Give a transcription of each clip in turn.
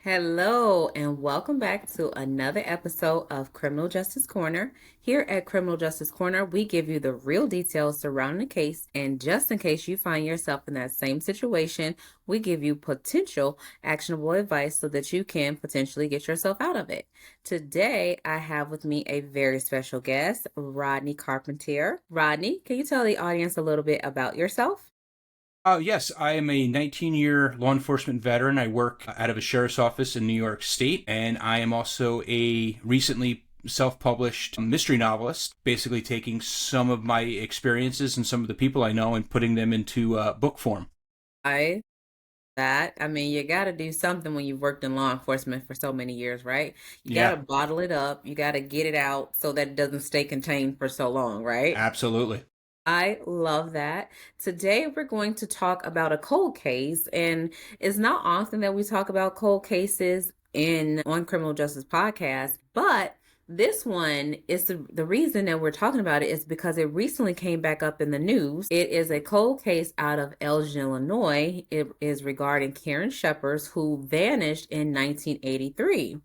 Hello, and welcome back to another episode of Criminal Justice Corner. Here at Criminal Justice Corner, we give you the real details surrounding the case, and just in case you find yourself in that same situation, we give you potential actionable advice so that you can potentially get yourself out of it. Today, I have with me a very special guest, Rodney Carpentier. Rodney, can you tell the audience a little bit about yourself? Yes, I am a 19-year law enforcement veteran. I work out of a sheriff's office in New York State, and I am also a recently self-published mystery novelist, basically taking some of my experiences and some of the people I know and putting them into book form. I I mean, you got to do something when you've worked in law enforcement for so many years, right? You got to Yeah, bottle it up. You got to get it out so that it doesn't stay contained for so long, right? absolutely. I love that. Today, we're going to talk about a cold case, and it's not often that we talk about cold cases in on Criminal Justice Podcast, but this one is the reason that we're talking about it is because it recently came back up in the news. It is a cold case out of Elgin, Illinois. It is regarding Karen Shepard, who vanished in 1983.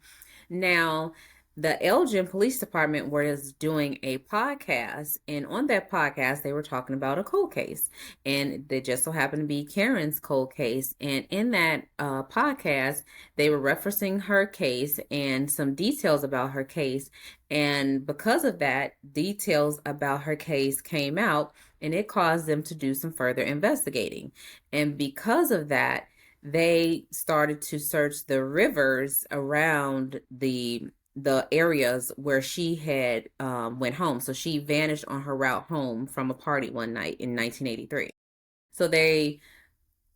Now, the Elgin Police Department was doing a podcast, and on that podcast, they were talking about a cold case, and it just so happened to be Karen's cold case. And in that podcast, they were referencing her case and some details about her case. And because of that, details about her case came out, and it caused them to do some further investigating. And because of that, they started to search the rivers around the areas where she had went home. So she vanished on her route home from a party one night in 1983. So they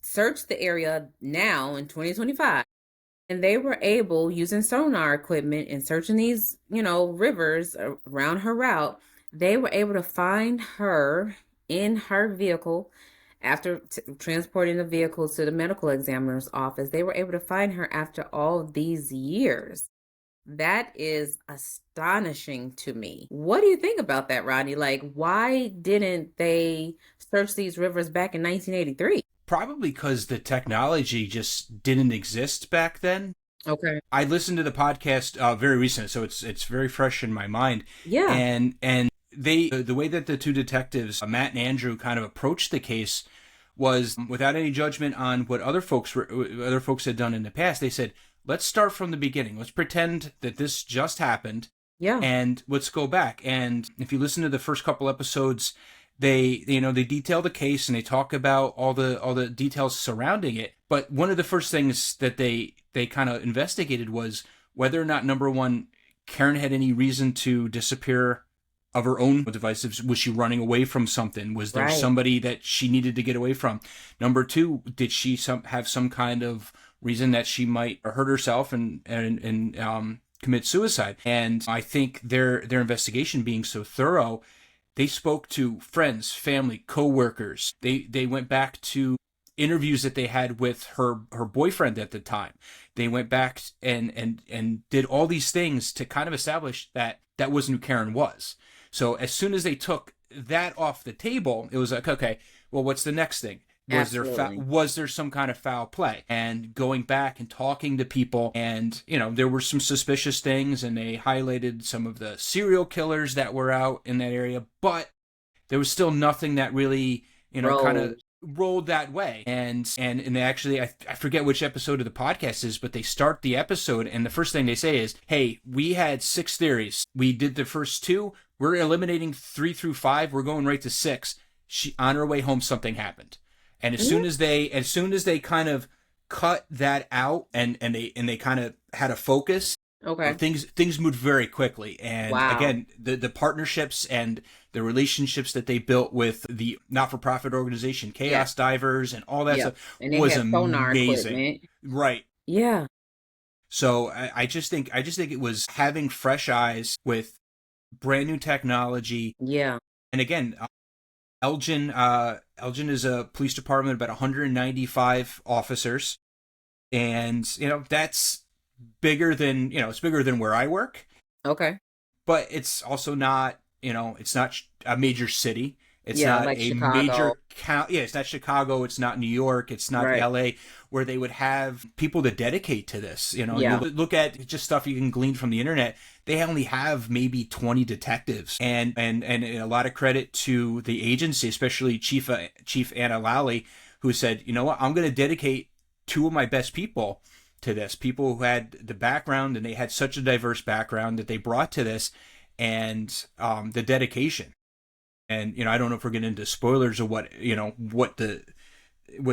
searched the area now in 2025, and they were able, using sonar equipment and searching these, rivers around her route, they were able to find her in her vehicle. After transporting the vehicle to the medical examiner's office, they were able to find her after all these years. That is astonishing to me. What do you think about that, Rodney? Like, why didn't they search these rivers back in 1983? Probably because the technology just didn't exist back then. Okay. I listened to the podcast very recent, so it's very fresh in my mind, Yeah. and they the way that the two detectives, Matt and Andrew, kind of approached the case was without any judgment on what other folks had done in the past. They said, let's start from the beginning. Let's pretend that this just happened, Yeah. and let's go back. And if you listen to the first couple episodes, they detail the case and they talk about all the details surrounding it. But one of the first things that they kind of investigated was whether or not, number one, Karen had any reason to disappear of her own devices. Was she running away from something? Was there Right. somebody that she needed to get away from? Number two, did she have some kind of reason that she might hurt herself and commit suicide? And I think their investigation being so thorough, they spoke to friends, family, co-workers. They went back to interviews that they had with her boyfriend at the time. They went back and did all these things to kind of establish that that wasn't who Karen was. So as soon as they took that off the table, it was like, okay, well, what's the next thing? Absolutely. Was there some kind of foul play? And going back and talking to people, and there were some suspicious things, and they highlighted some of the serial killers that were out in that area, but there was still nothing that really kind of Road. rolled that way. And they actually, I forget which episode of the podcast is, but they start the episode and the first thing they say is, hey, we had 6 theories. We did the first 2. We're eliminating 3 through 5. We're going right to 6. She, on her way home, something happened. And as soon as they kind of cut that out and they kind of had a focus, Okay. things moved very quickly. And Wow. again, the partnerships and the relationships that they built with the not-for-profit organization Yeah. Chaos Divers and all that Yeah. stuff And they was had sonar amazing. equipment. Right. Yeah. So I just think it was having fresh eyes with brand new technology. Yeah. And again, Elgin is a police department of about 195 officers, and that's bigger than it's bigger than where I work, Okay. but it's also not it's not a major city. It's Yeah, not like a Chicago. major count. Yeah, it's not Chicago. It's not New York. It's not Right. LA, where they would have people to dedicate to this. You Yeah. look at just stuff you can glean from the internet. They only have maybe 20 detectives, and a lot of credit to the agency, especially Chief Anna Lally, who said, you know what, I'm going to dedicate two of my best people to this. People who had the background, and they had such a diverse background that they brought to this, and the dedication. And I don't know if we're getting into spoilers or what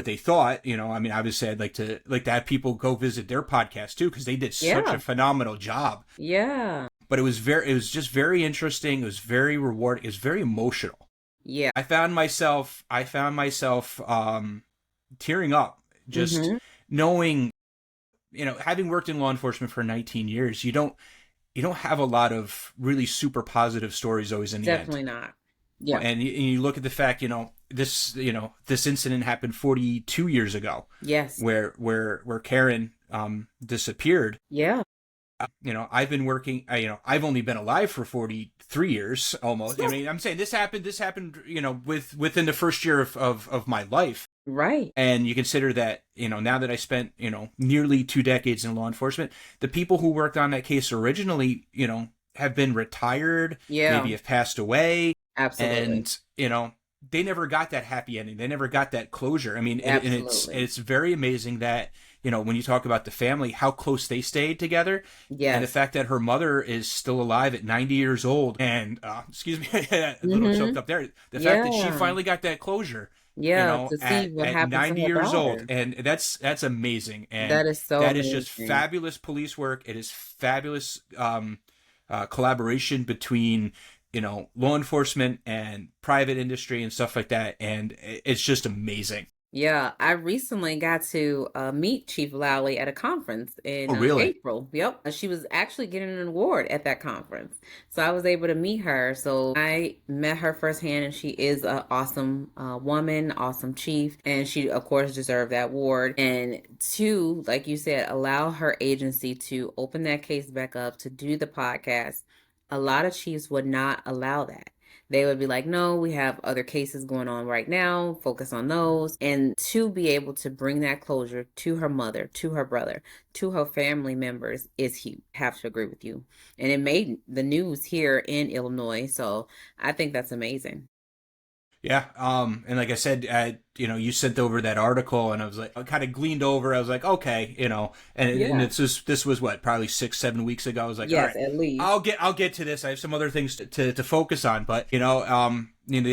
they thought. I mean, obviously, I'd like to have people go visit their podcast too, because they did such a Yeah. phenomenal job. Yeah. But it was just very interesting. It was very rewarding. It was very emotional. Yeah. I found myself tearing up just Mm-hmm. knowing, having worked in law enforcement for 19 years, you don't have a lot of really super positive stories always in the end. Definitely not. Yeah. And you look at the fact, this incident happened 42 years ago, Yes. where Karen disappeared. Yeah. I've been working. I've only been alive for 43 years almost. I mean, I'm saying this happened. Within the first year of my life. Right. And you consider that, now that I spent, nearly 2 decades in law enforcement, the people who worked on that case originally, have been retired, Yeah. maybe have passed away, Absolutely. and, they never got that happy ending. They never got that closure. I mean, and Absolutely. it's very amazing that, when you talk about the family, how close they stayed together, and the Yes. fact that her mother is still alive at 90 years old, and, excuse me, a little choked Mm-hmm. up there. The fact that she Yeah. finally got that closure, Yeah. To see what at happened to 90 her years old, daughter. and that's amazing. And That is so that is just amazing. fabulous police work. It is fabulous collaboration between law enforcement and private industry and stuff like that, and it's just amazing. Yeah, I recently got to meet Chief Lowley at a conference Oh, in really? April. Yep. She was actually getting an award at that conference. So I was able to meet her. So I met her firsthand, and she is an awesome woman, awesome chief. And she, of course, deserved that award. And two, like you said, allow her agency to open that case back up to do the podcast. A lot of chiefs would not allow that. They would be like, no, we have other cases going on right now, focus on those. And to be able to bring that closure to her mother, to her brother, to her family members is huge. Have to agree with you. And it made the news here in Illinois. So I think that's amazing. Yeah. And like I said, you sent over that article, and I was like, I kind of gleaned over. I was like, okay, and Yeah. this was what, probably 6, 7 weeks ago. I was like, all Yes, right, at least. I'll get to this. I have some other things to focus on, but the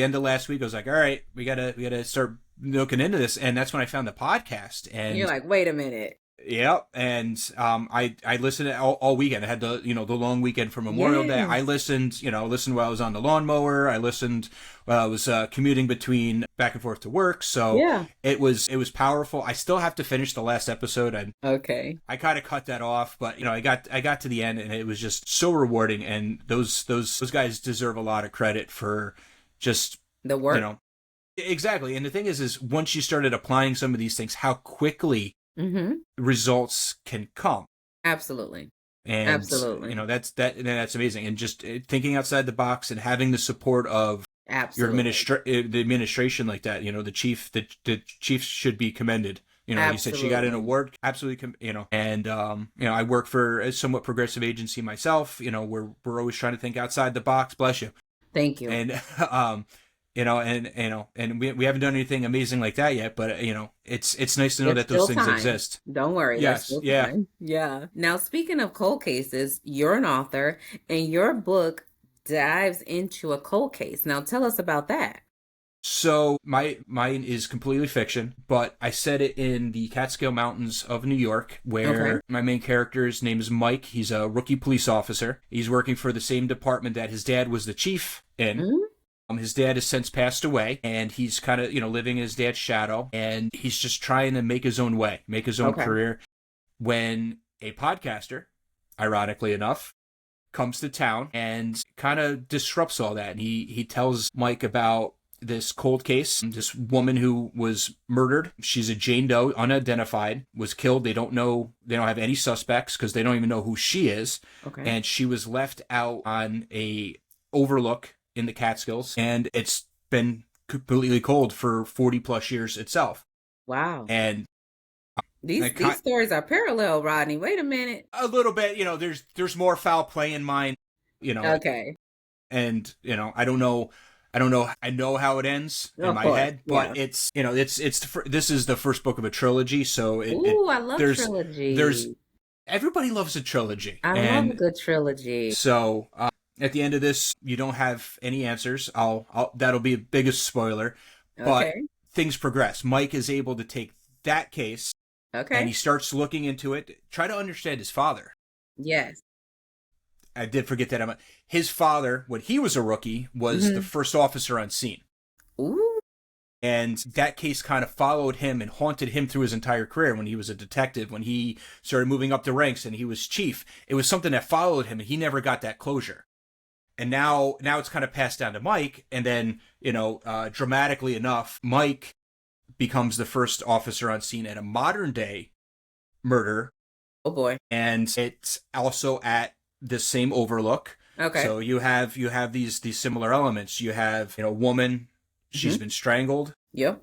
end of last week, I was like, all right, we gotta start looking into this, and that's when I found the podcast, You're and like, wait a minute. yeah, and I listened all weekend. I had the long weekend for Memorial Day. I Yes. listened while I was on the lawnmower. I listened while I was commuting between back and forth to work. So Yeah. it was powerful. I still have to finish the last episode. Okay. I kind of cut that off, but I got to the end, and it was just so rewarding. And those guys deserve a lot of credit for just The you work. know exactly. And the thing is once you started applying some of these things, how quickly Mm-hmm. results can come. Absolutely. And Absolutely. that's amazing. And just thinking outside the box and having the support of your Absolutely. the administration like that, the chief should be commended. You said she got an Absolutely. award, absolutely. And I work for a somewhat progressive agency myself. We're always trying to think outside the box. Bless you. Thank you. And and we haven't done anything amazing like that yet, but it's nice to know It's that those still things time. exist. Don't worry, there's Yes, still yeah. time. Yeah. Now, speaking of cold cases, you're an author and your book dives into a cold case. Now, tell us about that. So mine is completely fiction, but I set it in the Catskill Mountains of New York, Okay. where my main character's name is Mike. He's a rookie police officer. He's working for the same department that his dad was the chief in. Mhm. His dad has since passed away, and he's kind of living in his dad's shadow, and he's just trying to make his own way, make his own Okay. career. When a podcaster, ironically enough, comes to town and kind of disrupts all that, and he tells Mike about this cold case, this woman who was murdered. She's a Jane Doe, unidentified, was killed. They don't have any suspects because they don't even know who she is. Okay. And she was left out on a overlook in the Catskills, and it's been completely cold for 40 plus years itself. Wow. And These stories are parallel, Rodney. Wait a minute. a little bit, there's more foul play in mine, Okay. and I know how it ends in Of my course. head, but Yeah. this is the first book of a trilogy, so Ooh, I love there's trilogy. everybody loves a trilogy, I love a and good trilogy. so at the end of this, you don't have any answers. I'll that'll be the biggest spoiler, but Okay. things progress. Mike is able to take that case and he Okay. starts looking into it, try to understand his father. Yes. I did forget that. His father, when he was a rookie, was the first officer on scene. Ooh. And that case kind of followed him and haunted him through his entire career when he was a detective, when he started moving up the ranks and he was chief. It was something that followed him and he never got that closure. And now it's kind of passed down to Mike. And then, dramatically enough, Mike becomes the first officer on scene at a modern day murder. Oh boy. And it's also at the same Overlook. Okay. So you have these similar elements. You have, a woman, she's been strangled. Yep.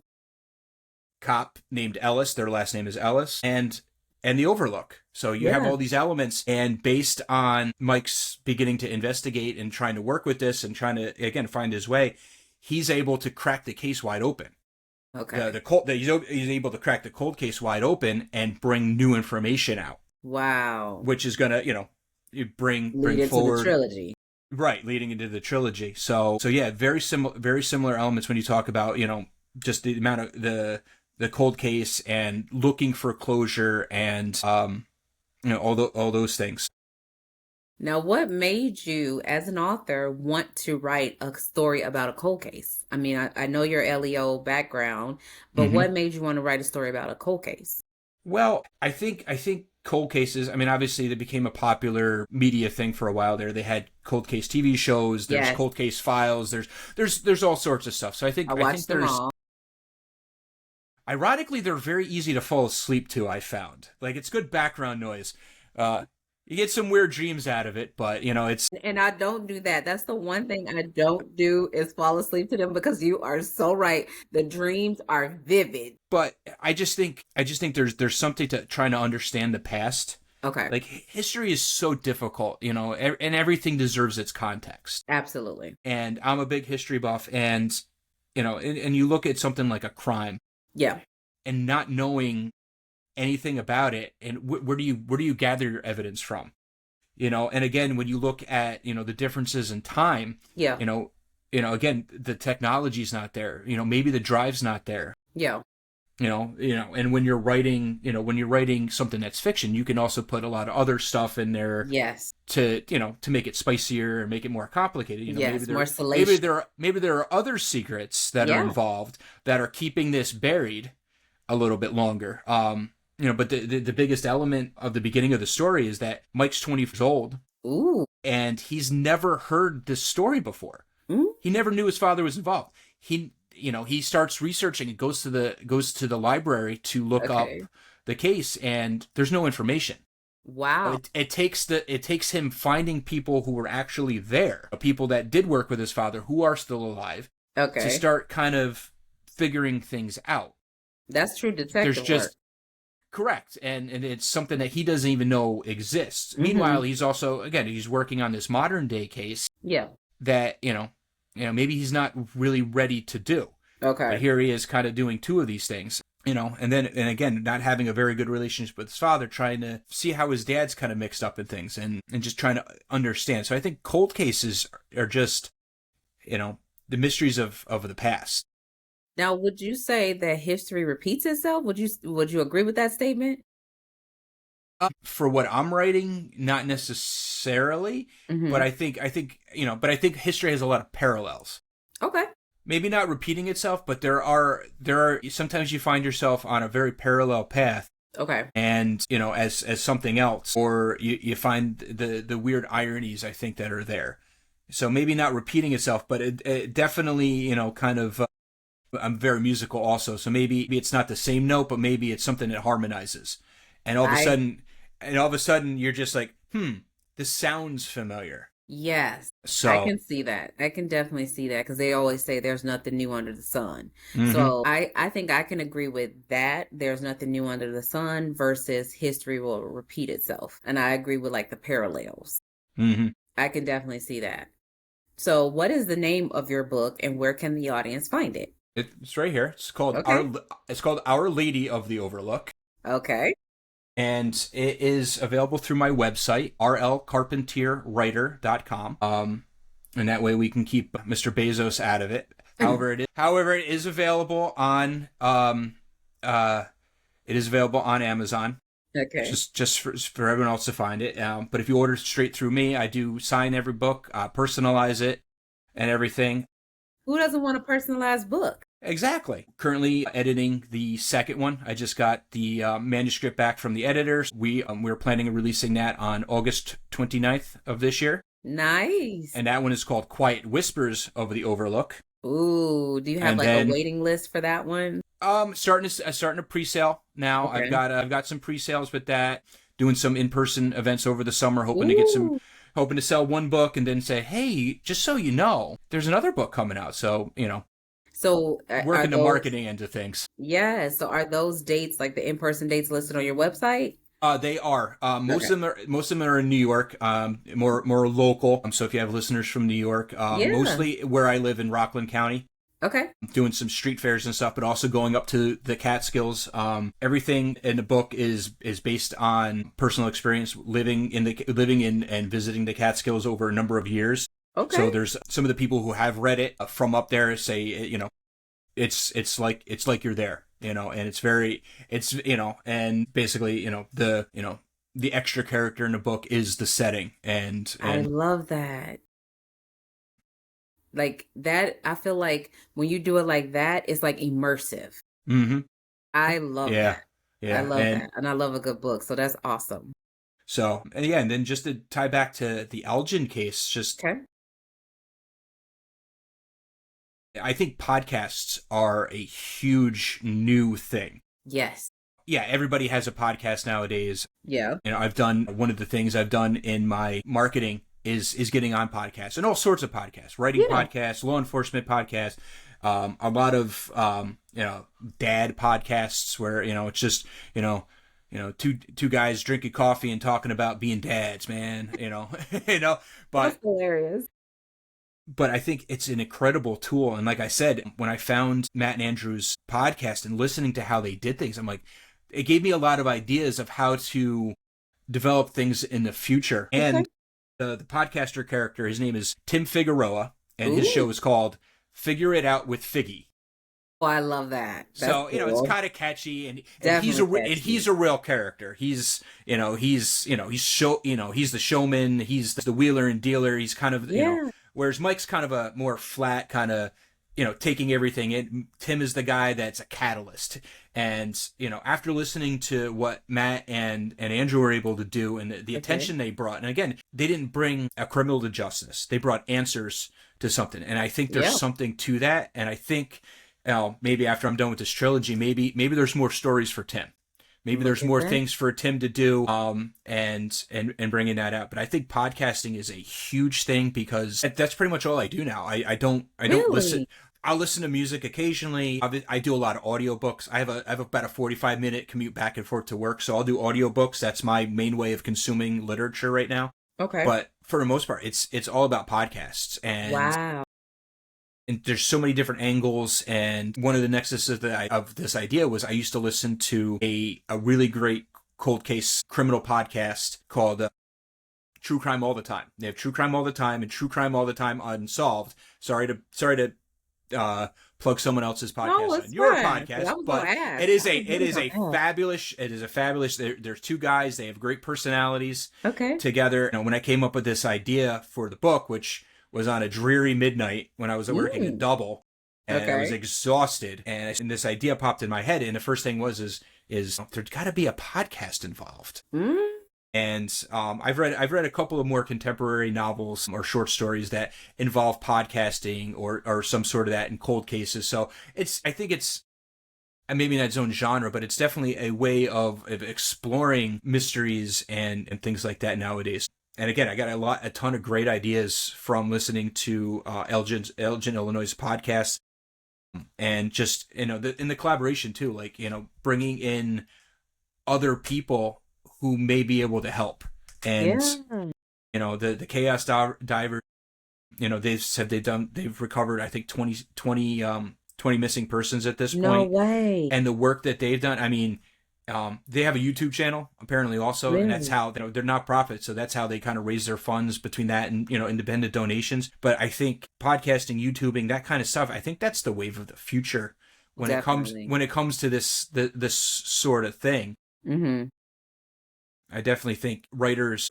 Cop named Ellis, their last name is Ellis, and the Overlook. So you have all these elements, and based on Mike's beginning to investigate and trying to work with this and trying to, again, find his way, he's able to crack the case wide open. Okay. He's able to crack the cold case wide open and bring new information out. Wow. Which is going to, bring Lead into forward the trilogy. Right, leading into the trilogy. So yeah, very similar elements when you talk about, just the amount of the cold case and looking for closure and all those things. Now, what made you, as an author, want to write a story about a cold case? I mean, I know your LEO background, but what made you want to write a story about a cold case? Well, I think cold cases, I mean, obviously they became a popular media thing for a while there. They had cold case TV shows, there's cold case files, there's all sorts of stuff. So I think them all. Ironically, they're very easy to fall asleep to, I found. Like, it's good background noise. You get some weird dreams out of it, but, it's... And I don't do that. That's the one thing I don't do is fall asleep to them, because you are so right. The dreams are vivid. But I just think there's something to trying to understand the past. Okay. Like, history is so difficult, and everything deserves its context. Absolutely. And I'm a big history buff, and, and you look at something like a crime. Yeah. And not knowing anything about it, and where do you gather your evidence from? And again, when you look at, the differences in time, again, the technology's not there, maybe the drive's not there. Yeah. And when you're writing something that's fiction, you can also put a lot of other stuff in there. Yes. To make it spicier and make it more complicated. Yes, more salacious. Maybe there are other secrets that are involved that are keeping this buried a little bit longer. But the biggest element of the beginning of the story is that Mike's 20 years old. Ooh. And he's never heard this story before. Ooh. He never knew his father was involved. He starts researching and goes to the library to look up the case, and there's no information. Wow. It takes him finding people who were actually there, people that did work with his father who are still alive, to start kind of figuring things out. That's true detective work. Correct. And it's something that he doesn't even know exists. Meanwhile, he's also, again, he's working on this modern day case. Yeah. That, maybe he's not really ready to do. Okay. But here he is kind of doing two of these things, and again, not having a very good relationship with his father, trying to see how his dad's kind of mixed up in things and just trying to understand. So I think cold cases are just, the mysteries of the past. Now, would you say that history repeats itself? Would you agree with that statement? For what I'm writing, not necessarily, but I think history has a lot of parallels. Okay. Maybe not repeating itself, but there are sometimes you find yourself on a very parallel path. Okay. And, as something else, or you find the weird ironies, I think, that are there. So maybe not repeating itself, but it definitely, kind of, I'm very musical also. So maybe it's not the same note, but maybe it's something that harmonizes. And all of a sudden you're just like, this sounds familiar. Yes, I So, can see that. I can definitely see that because they always say there's nothing new under the sun. hmm So I think I can agree with that. There's nothing new under the sun versus history will repeat itself. And I agree with like the parallels. hmm I can definitely see that. So what is the name of your book and where can the audience find it? it's right here. Okay. It's called Our Lady of the Overlook. Okay. And it is available through my website, rlcarpentierwriter.com. And that way we can keep Mr. Bezos out of it. However, it is available on Amazon. Okay. Just for everyone else to find it. But if you order straight through me, I do sign every book, personalize it, and everything. Who doesn't want a personalized book? Exactly. Currently editing the second one. I just got the manuscript back from the editors. We're planning on releasing that on August 29th of this year. Nice. And that one is called Quiet Whispers of the Overlook. Ooh, do you have And like a then waiting list for that one? starting to pre-sale now. Okay. I've got some pre-sales with that. Doing some in-person events over the summer, Ooh. hoping to sell one book and then say, hey, just so you know, there's another book coming out. So So are working the those, marketing into things. yeah, so are those dates like the in-person dates listed on your website? They are. Okay. Most of them are in New York. More local. So if you have listeners from New York, Yeah. mostly where I live in Rockland County, Okay. doing some street fairs and stuff, but also going up to the Catskills. Everything in the book is based on personal experience living in and visiting the Catskills over a number of years. So Okay. there's some of the people who have read it from up there say, it's like you're there, and it's very it's and basically the extra character in the book is the setting I and love that. Like that, I feel like when you do it like that, it's like immersive. hmm I love yeah that. I yeah love and that. And I love a good book. So that's awesome. so and yeah and then just to tie back to the Elgin case, just Okay. I think podcasts are a huge new thing. Yes. Yeah, everybody has a podcast nowadays. Yeah. I've done one of the things I've done in my marketing is getting on podcasts and all sorts of podcasts, writing Yeah. podcasts, law enforcement podcasts, a lot of dad podcasts where it's just two guys drinking coffee and talking about being dads, man. That's But hilarious. I think it's an incredible tool. And like I said, when I found Matt and Andrew's podcast and listening to how they did things, I'm like, it gave me a lot of ideas of how to develop things in the future. Okay. And the podcaster character, his name is Tim Figueroa, and his Ooh. show is called Figure It Out with Figgy. Oh, I love that. That's So it's cool. kind of catchy, and Definitely he's catchy. a real character. He's the showman. He's the wheeler and dealer. He's kind of Yeah. whereas Mike's kind of a more flat kind of taking everything in. Tim is the guy that's a catalyst, and after listening to what Matt and Andrew were able to do and the Okay. attention they brought, and again they didn't bring a criminal to justice. They brought answers to something, and I think there's Yeah. something to that, and I think maybe after I'm done with this trilogy, maybe there's more stories for Tim. Maybe Look there's at more that. things for Tim to do, and bringing that out. But I think podcasting is a huge thing because that's pretty much all I do now. I don't listen. Really? I'll listen to music occasionally. I do a lot of audiobooks. I have about a 45-minute commute back and forth to work, so I'll do audiobooks. That's my main way of consuming literature right now. Okay. But for the most part, it's all about podcasts, Wow. and there's so many different angles. And one of the nexuses of this idea was I used to listen to a really great cold case criminal podcast called True Crime All the Time. They have True Crime All the Time and True Crime All the Time Unsolved. Sorry to plug someone else's No, podcast on it's your fine. 'Cause I podcast, was gonna but ask. I was really gonna ask. it is a fabulous. There's two guys. They have great personalities Okay. together. When I came up with this idea for the book, which was on a dreary midnight when I was working a Mm. double, and I was Okay. exhausted, and this idea popped in my head, and the first thing is there's got to be a podcast involved. Mm. And I've read a couple of more contemporary novels or short stories that involve podcasting or some sort of that in cold cases. So I think it's maybe not its own genre, but it's definitely a way of exploring mysteries and things like that nowadays. And again, I got a ton of great ideas from listening to Elgin, Illinois' podcast, and just in the collaboration too, like bringing in other people who may be able to help. And Yeah. the chaos divers, they've said they've recovered, I think, 20 missing persons at this No point. way. And the work that they've done, I mean, they have a YouTube channel apparently also, and that's Really? how they're not profit, so that's how they kind of raise their funds between that and independent donations. But I think podcasting, YouTubing, that kind of stuff, I think that's the wave of the future Definitely. when it comes to this sort of thing. Mm-hmm. I definitely think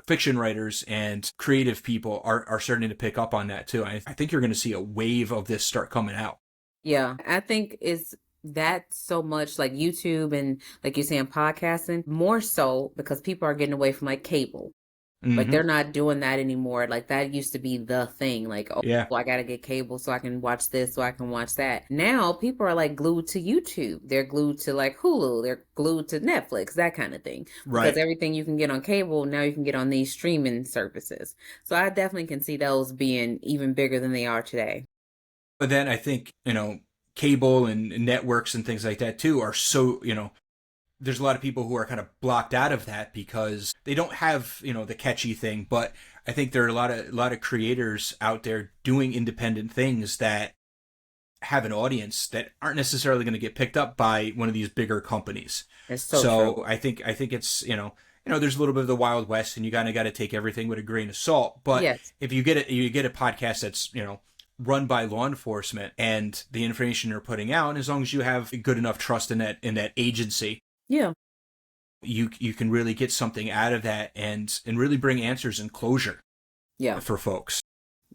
fiction writers, and creative people are starting to pick up on that too. I think you're going to see a wave of this start coming out. Yeah, I think it's that so much like YouTube and like you're saying podcasting more so because people are getting away from like cable. Like Mm-hmm. they're not doing that anymore. Like that used to be the thing. Like, oh, Yeah. I gotta get cable so I can watch this, so I can watch that. Now people are like glued to YouTube. They're glued to like Hulu. They're glued to Netflix, that kind of thing. Because Right. everything you can get on cable, now you can get on these streaming services. So I definitely can see those being even bigger than they are today. But then I think, cable and networks and things like that too are so, there's a lot of people who are kind of blocked out of that because they don't have, the catchy thing. But I think there are a lot of creators out there doing independent things that have an audience that aren't necessarily going to get picked up by one of these bigger companies. It's so true. So I think it's, there's a little bit of the Wild West, and you kind of got to take everything with a grain of salt. But Yes. if you get a podcast that's run by law enforcement, and the information they're putting out, as long as you have good enough trust in that agency, Yeah. you can really get something out of that, and really bring answers and closure Yeah. for folks.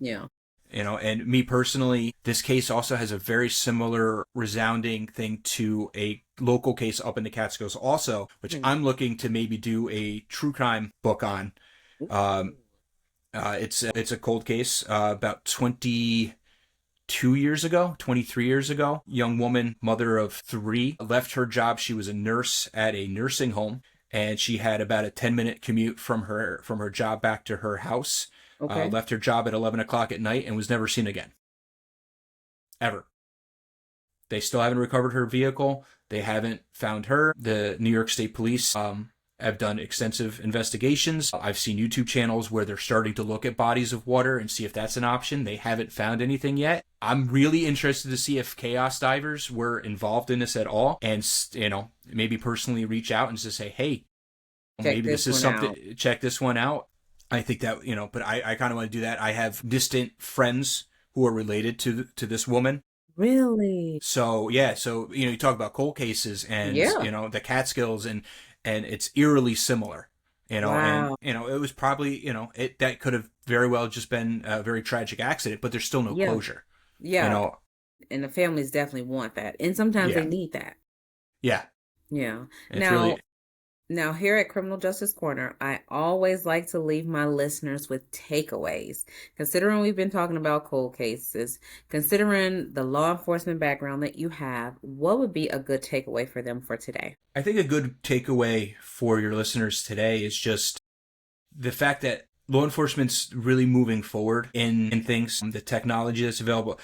Yeah. And me personally, this case also has a very similar resounding thing to a local case up in the Catskills also, which Hmm. I'm looking to maybe do a true crime book on. Um, it's a cold case, about 22 years ago, 23 years ago. Young woman, mother of three, left her job. She was a nurse at a nursing home, and she had about a 10-minute commute from her job back to her house. Okay. Left her job at 11 o'clock at night and was never seen again. Ever. They still haven't recovered her vehicle. They haven't found her. The New York State Police have done extensive investigations. I've seen YouTube channels where they're starting to look at bodies of water and see if that's an option. They haven't found anything yet. I'm really interested to see if chaos divers were involved in this at all, and maybe personally reach out and just say, hey, Check maybe this this is one out. something. Check this one out. I think that, but I kind of want to do that. I have distant friends who are related to this woman. Really? So yeah, so you talk about cold cases, and Yeah. the Catskills, and it's eerily similar. And Wow. it was probably, that could have very well just been a very tragic accident, but there's still no Yeah. closure. You Yeah. know, And the families definitely want that. And sometimes they yeah, need that. yeah. Yeah. It's Now, really. Now, here at Criminal Justice Corner, I always like to leave my listeners with takeaways. Considering we've been talking about cold cases, considering the law enforcement background that you have, what would be a good takeaway for them for today? I think a good takeaway for your listeners today is just the fact that law enforcement's really moving forward in things, the technology that's available.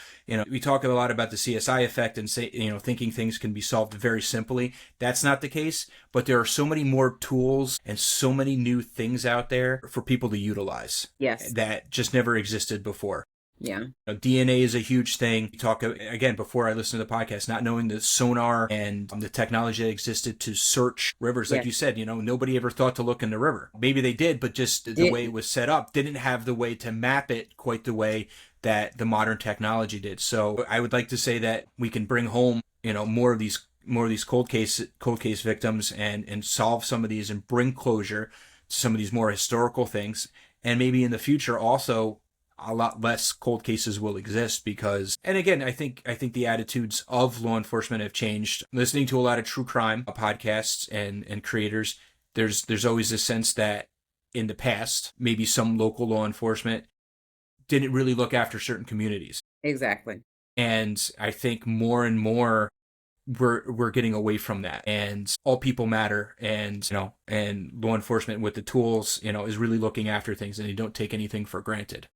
We talk a lot about the CSI effect and say, thinking things can be solved very simply. That's not the case, but there are so many more tools and so many new things out there for people to utilize Yes. that just never existed before. Yeah. DNA is a huge thing. You talk again before I listened to the podcast, not knowing the sonar and the technology that existed to search rivers. Like Yes. you said, nobody ever thought to look in the river. Maybe they did, but just the way it Didn't. was set up didn't have the way to map it quite the way that the modern technology did. So I would like to say that we can bring home, more of these cold case victims, and solve some of these and bring closure to some of these more historical things. And maybe in the future also a lot less cold cases will exist because, and again, I think the attitudes of law enforcement have changed. Listening to a lot of true crime podcasts and creators, there's always a sense that in the past, maybe some local law enforcement didn't really look after certain communities. Exactly. And I think more and more we're getting away from that, and all people matter, and and law enforcement with the tools is really looking after things, and they don't take anything for granted.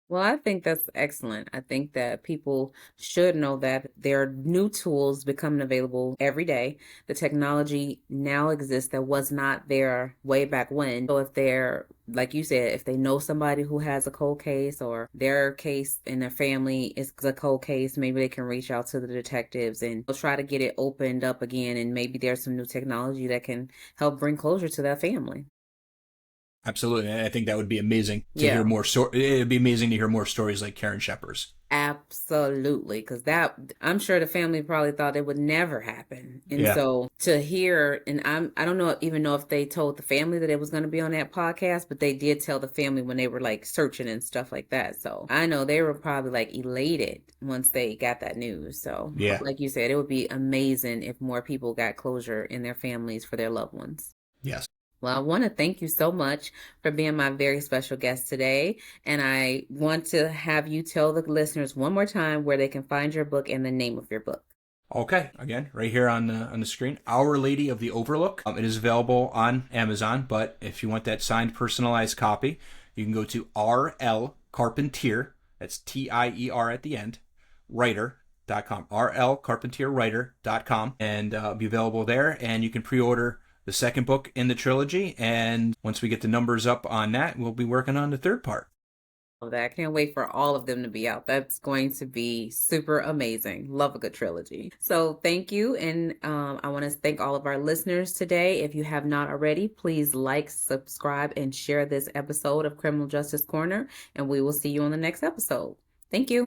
Well, I think that's excellent. I think that people should know that there are new tools becoming available every day. The technology now exists that was not there way back when. So if they're, like you said, if they know somebody who has a cold case or their case in their family is a cold case, maybe they can reach out to the detectives and they'll try to get it opened up again. And maybe there's some new technology that can help bring closure to that family. Absolutely, and I think that would be amazing to hear Yeah. more. It'd be amazing to hear more stories like Karen Shepard's. Absolutely, because that I'm sure the family probably thought it would never happen, and Yeah. so to hear, and I don't know even know if they told the family that it was going to be on that podcast, but they did tell the family when they were like searching and stuff like that. So I know they were probably like elated once they got that news. So Yeah. like you said, it would be amazing if more people got closure in their families for their loved ones. Yes. Well, I want to thank you so much for being my very special guest today. And I want to have you tell the listeners one more time where they can find your book and the name of your book. Okay, again, right here on the screen, Our Lady of the Overlook. It is available on Amazon, but if you want that signed, personalized copy, you can go to RL Carpentier. That's TIER at the end, writer.com. rlcarpentierwriter.com, and be available there. And you can pre-order the second book in the trilogy. And once we get the numbers up on that, we'll be working on the third part. That I can't wait for all of them to be out. That's going to be super amazing. Love a good trilogy. So thank you. And I want to thank all of our listeners today. If you have not already, please like, subscribe, and share this episode of Criminal Justice Corner. And we will see you on the next episode. Thank you.